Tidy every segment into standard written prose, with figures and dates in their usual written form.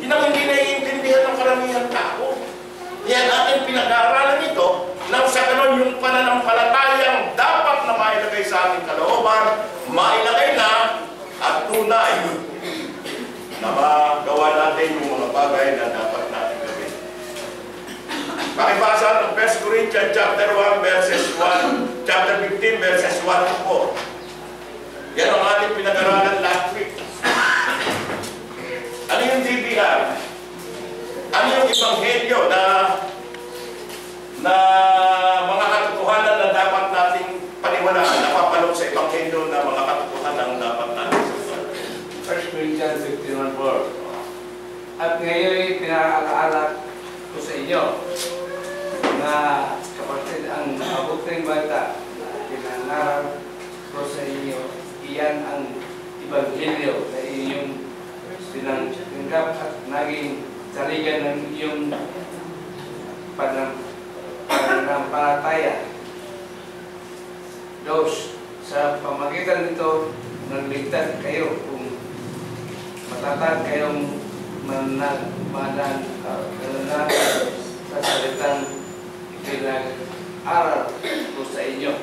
Yun ang hindi naiintindihan ng karamihang tao. Kaya natin pinag-aaralan ito nang sa ganon yung pananampalatayang dapat na mailagay sa ating kalooban, mailagay na at tunay na magawa natin yung mga bagay na dapat natin gawin. Pakibasa ng 1 Corinthians chapter 1 verses 1, chapter 15 verses 1 to 4. Yan ang ating pinag-aralan last week. Ano yung DBR? Ano yung ebanghelyo na mga katotohanan na dapat nating paniwalaan, napapalog sa ebanghelyo na mga katotohanan na dapat natin sundan? 1 Corinthians 15:4. At ngayon pinaalala ko sa inyo na kapatid ang mabuting bata na pinangarap ko sa inyo, iyan ang ebanghelyo na inyong pinanggap at naging saligan ng iyong pananampalataya. Dos, sa pamagitan nito, nagligtas kayo kung matatag kayong mananampalataya sa salitang pinag-aral ko sa inyo.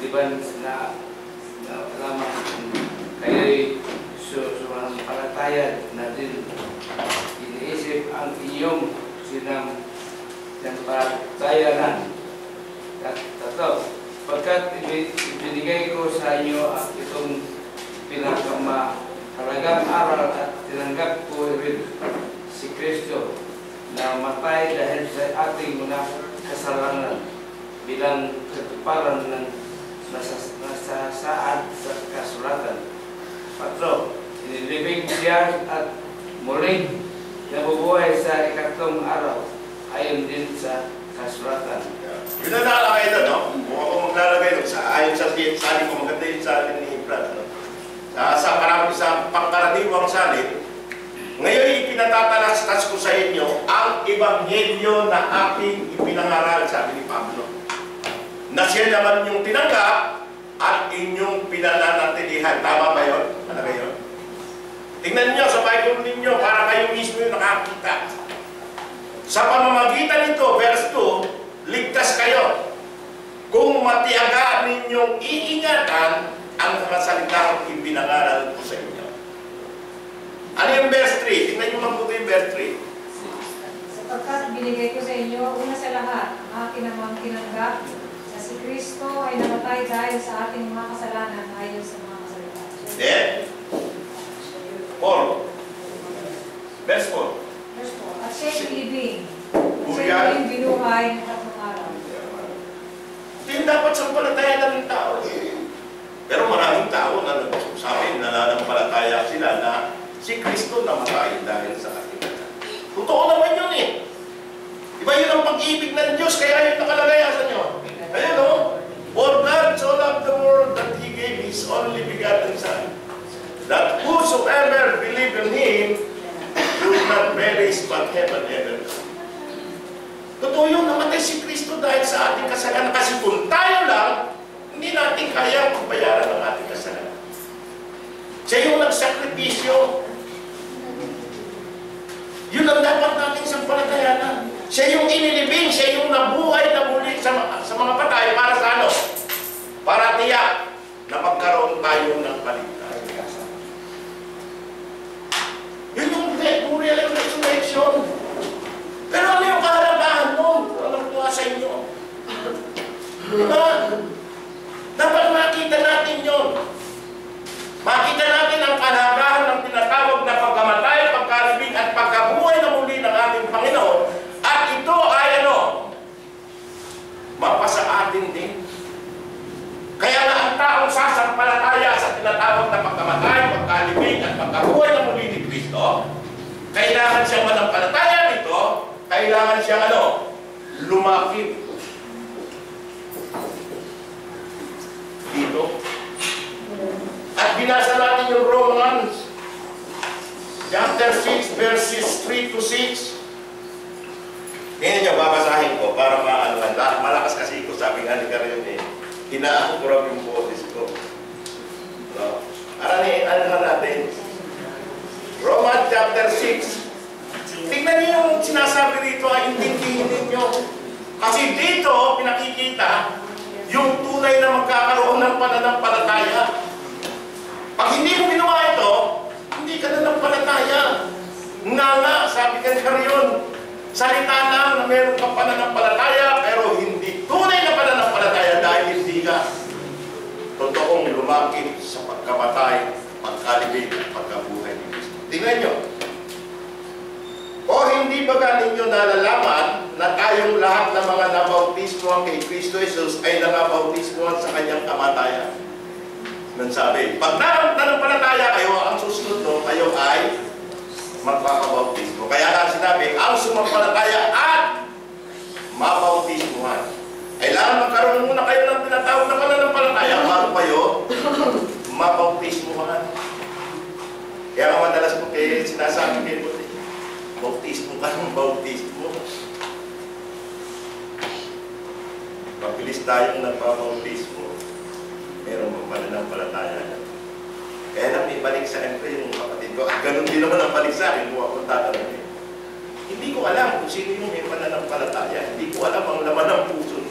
Di ba na lamang kayo'y sumampalataya na din iniisip ang inyong sinampalatayanan. Tatlo, pagkat ibinigay ko sa inyo at itong pinakamahalagang aral at tinanggap ko rin si Kristo na matay dahil sa ating mga kasalanan bilang katuparan ng nasasaad sa kasulatan. Patro, inilibing siya at muling nabubuhay sa ikatlong araw ayon din sa kasulatan. Yun na nakalagay doon, no? Kung ako maglalagay doon, ayon sa salin ko, maganda yung salin ni Brad, no? Sa pangkaraniwang salin, ngayon ipinatatalastas ko sa inyo ang ebanghelyo na ating ipinangaral, sabi ni Pablo, na siya naman yung tinanggap at inyong pinananatilihan. Tama ba yun? Ano ba yun? Tingnan nyo sa Bible ninyo para kayo mismo yung nakakita. Sa pamamagitan nito, verse 2, ligtas kayo kung matiyagaan ninyong iingatan ang mga salitang ipinangaral ko sa inyo. Ano yung verse 3? Tingnan nyo mabuti yung verse 3. Sapagkat binigay ko sa inyo, una sa lahat, ang akin namang tinanggap na si Kristo ay namatay dahil sa ating mga kasalanan ayon sa mga kasalita. Then, 4. Verse 4. Verse 4. At siya'y ilibing. Siya'y muling binuhay ng tatlong araw. Ito yung dapat sampalatayan ng tao. Pero maraming tao na sabi, nananampalataya sila na si Kristo namatay dahil sa ating mga. Totoo naman yun eh. Diba yun ang pag-ibig ng Diyos, kaya yun nakalagay sa inyo. Ayan o. For God so loved the world that He gave His only begotten Son, that whosoever believe in Him should not perish but have an eternal life. Totoo yun, namatay si Kristo dahil sa ating kasalanan. Kasi kung tayo lang, hindi natin kaya magbayaran ng ating kasalanan. Siya yung nagsakripisyo. Yun ang dapat nating sampalatayanan. Siya yung inilibing, siya yung nabuhay na muli sa mga patay para sa ano? Para tiyak na magkaroon tayo ng paligtasan. Yun yung real resurrection. Pero ano yung kahalagahan mo? Ano kuha sa inyo? Diba? Dapat makita natin yun. Makita natin ang kahalagahan ng tinatawag na pagkamatay, pagkalibing at pagkabuhay na muli ng ating Panginoon. At ito ay ano? Mapasa atin din. Kaya nga ang taong sasampalataya sa tinatawag na pagkamatay, pagkalibing at pagkabuhay na muli ni Kristo, kailangan siyang manampalataya nito, kailangan siyang ano? Lumapit. Dito. At binasa natin yung Romans chapter 6 verses 3 to 6. Tingnan nyo, babasahin ko para maalaman. Malakas kasi ko, sabi nga ni Karion eh. Hinaan ko rin yung boses ko. No? Ano na natin? Romans chapter 6 sinasabi rito ay intindihin ninyo. Kasi dito, pinakikita yung tunay na magkakaroon ng pananampalataya. Pag hindi mo ginawa ito, hindi ka nananampalataya. Nga, sabi ka ni Carrion, salita lang na meron kang pananampalataya, pero hindi tunay na pananampalataya dahil hindi ka totoong lumapit sa pagkamatay, pagkalibig, at pagkabuhay ni Kristo. Tingnan nyo. O hindi ba ninyo nalalaman na tayong lahat ng mga nabautismohan kay Kristo Jesus ay nabautismohan sa kanyang kamatayan? Nagsabi, pag nananampalataya kayo, ang susunod no, kayo ay magpapabautismo. Kaya nga sinabi, ang sumampalataya at mabautismohan. Kailangan magkaroon muna kayo ng tinatawag na pananampalataya bago kayo mabautismohan. Kaya nga madalas ko kayo sinasabi kayo, bautismo ka ng bautismo. Mabilis tayong nagpapautismo. Meron mo pananampalataya. Kaya lang, may balik sa akin yung kapatid ko. At ganun din naman ang balik sa akin kung ako tatanungin. Hindi ko alam kung sino yung may pananampalataya. Hindi ko alam ang laman ng puso